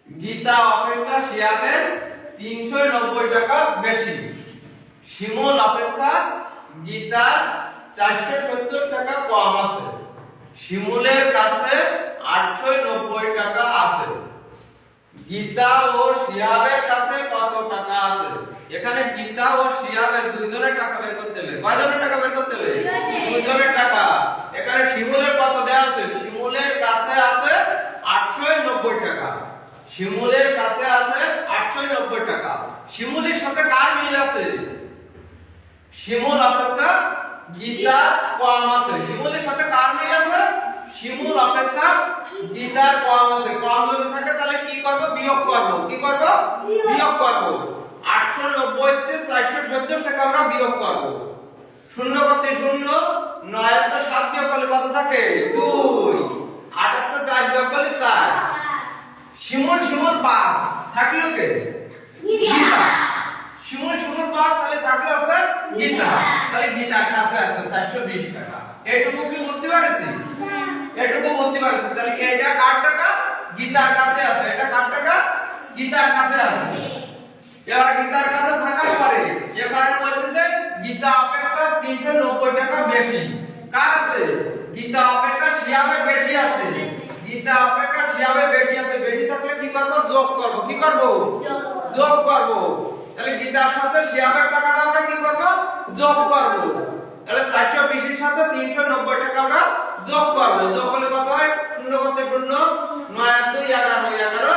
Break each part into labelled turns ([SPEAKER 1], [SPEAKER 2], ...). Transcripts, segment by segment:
[SPEAKER 1] গীতা অপেক্ষা শিয়াবের 390 টাকা বেশি। শিমুল অপেক্ষা গীতার 470 টাকা কম আছে। শিমুলের কাছে 890 টাকা আছে। গীতা ও শিয়াবের কাছে কত টাকা আছে? এখানে গীতা ও শিয়াবের দুইজনের টাকা বের করতে হবে। কয়জনের টাকা বের করতে হবে? দুইজনের টাকা। এখানে শিমুলের কত দেয়া আছে? শিমুলের কাছে আছে 890 টাকা। শিমুলের কাছে আছে 890 টাকা। শিমুলের সাথে কার মিল আছে? শিমুল অপেক্ষা গীতা কম আছে। শিমুলের সাথে কার মিল আছে? শিমুল অপেক্ষা গীতার কম আছে। কম যদি থাকে তাহলে কি করব? বিয়োগ করব। কি করব? বিয়োগ করব। 890 তে 470 টাকা আমরা বিয়োগ করব। শূন্য করতে শূন্য, 9 এর তো 7 বিয়োগ করলে কত থাকে? 2। 8 এর তো 4 বিয়োগ করলে 4। শিমুল শিমুল বাদ থাকলো কে? গীতা। শিমুল শিমুল বাদ তাহলে থাকলো আছে গীতা। তাহলে গীতার কাছে আছে 420 টাকা। এইটুকু কি বুঝতে পারছি? এটুকু বুঝতে পারছি। তাহলে এটা কার টাকা? গীতার কাছে আছে। এটা কার টাকা? গীতার কাছে আছে। এবার গীতার কাছে থাকার পরে এখানে বলতেছে গীতা অপেক্ষা 390 টাকা বেশি। কার আছে? গীতা অপেক্ষা শিয়াবের বেশি আছে। গীতা অপেক্ষা শিয়াবের বেশি আছে। বেশি থাকলে কি করব? যোগ করব। কি করব? যোগ করব। তাহলে গীতার সাথে শিয়াবের টাকাটা আমরা কি করব? যোগ করব। তাহলে 420 এর সাথে 390 টাকা আমরা যোগ করব। যোগ করলে কত হয়? শূন্য করতে শূন্য, 9 আর 2 11, 11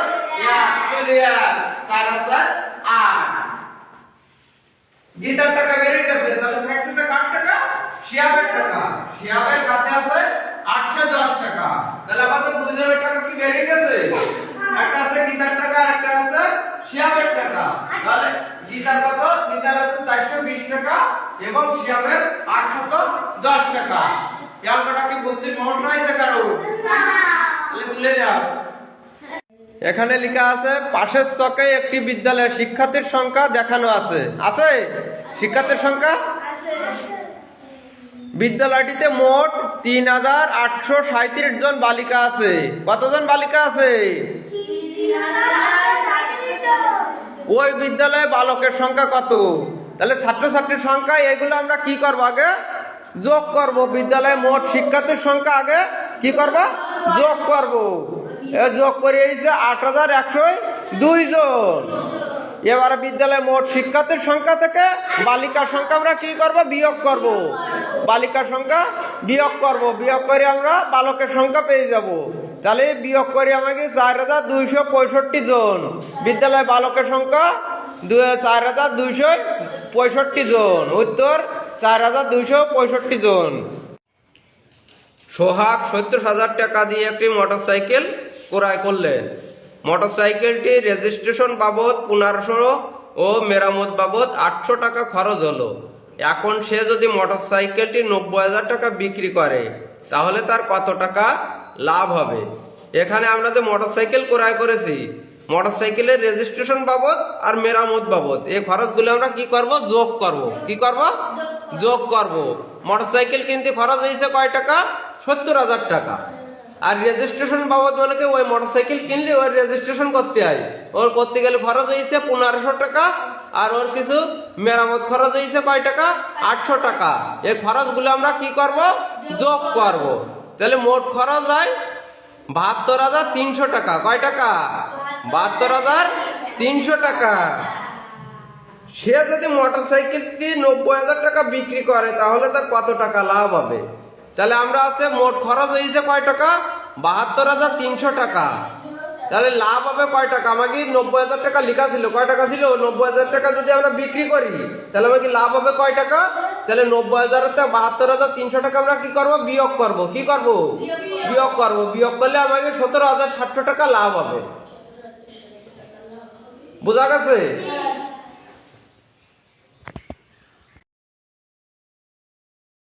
[SPEAKER 1] 1 ক্লিয়ার, 4 আর 4 8। গীতার টাকা বেড়ে গেছে। তাহলে থাকতেছে কার টাকা? শিয়াবের টাকা। শিয়াবের কাছে আছে 810 টাকা। তাহলে আমাদের দুইজনের টাকা কি বেড়ে গেছে? একটা আছে গীতার টাকা, একটা আছে শিয়াবের টাকা। তাহলে গীতার কত? গীতার আছে 420 টাকা এবং শিয়াবের 810 টাকা। এই অঙ্কটা কি বুঝতে সমস্যা হয়েছে কারো? তাহলে তুলে নাও। এখানে লেখা আছে পাশের ছকে একটি বিদ্যালয়ের শিক্ষার্থীর সংখ্যা দেখানো আছে। আছে? শিক্ষার্থীর সংখ্যা বিদ্যালয়টিতে মোট 3837 জন বালিকা আছে। কতজন বালিকা আছে? ওই বিদ্যালয়ে বালকের সংখ্যা কত? তাহলে ছাত্রছাত্রীর সংখ্যা এগুলো আমরা কি করব? আগে যোগ করব। বিদ্যালয়ে মোট শিক্ষার্থীর সংখ্যা আগে কি করব? যোগ করব। যোগ করে এসেছে 8102 জন। এবারে বিদ্যালয়ে মোট শিক্ষার্থীর সংখ্যা থেকে বালিকার সংখ্যা আমরা কি করব? বিয়োগ করব। বালিকার সংখ্যা বিয়োগ করব। বিয়োগ করে আমরা বালকের সংখ্যা পেয়ে যাব। তাহলে বিয়োগ করে আমাকে 4265 জন। বিদ্যালয়ে বালকের সংখ্যা 4265 জন। উত্তর 4265 জন। সোহাগ 70,000 টাকা দিয়ে একটি মোটরসাইকেল ক্রয় করলেন। মোটরসাইকেলটি রেজিস্ট্রেশন বাবদ 1500 ও মেরামত বাবদ 800 টাকা খরচ হলো। এখন সে যদি মোটরসাইকেলটি 90,000 টাকা বিক্রি করে তাহলে তার কত টাকা লাভ হবে? এখানে আমরা যে মোটরসাইকেল ক্রয় করেছি, মোটরসাইকেলের রেজিস্ট্রেশন বাবদ আর মেরামত বাবদ এই খরচগুলো আমরা কি করব? যোগ করব। কি করব? যোগ করব। মোটরসাইকেল কিনতে খরচ হয়েছে কয় টাকা? 70,000 টাকা। আর রেজিস্ট্রেশন বাবদ মানে কি ওই মোটরসাইকেল কিনলে ওর রেজিস্ট্রেশন করতে হয়। ওর করতে গেলে খরচ হয়েছে 1500 টাকা। আর ওর কিছু মেরামত খরচ হয়েছে কয় টাকা? 800 টাকা। এই খরচগুলো আমরা কি করব? যোগ করব। তাহলে মোট খরচ হয় 72,300 টাকা। কয় টাকা? 72,300 টাকা। সে যদি মোটরসাইকেলটি 90,000 টাকা বিক্রি করে তাহলে তার কত টাকা লাভ হবে? তাহলে আমরা আছে মোট খরচ হয়েছে কয় টাকা? 72,300 টাকা। তাহলে লাভ হবে কয় টাকা? আমাকে 90,000 টাকা লেখা ছিল। কয় টাকা ছিল? 90,000 টাকা যদি আমরা বিক্রি করি তাহলে আমাকে লাভ হবে কয় টাকা? তাহলে 90,000 থেকে 72,300 টাকা আমরা কি করব? বিয়োগ করব। কি করব? বিয়োগ করব। বিয়োগ করলে আমাকে 17,700 টাকা লাভ হবে। বোঝা গেছে?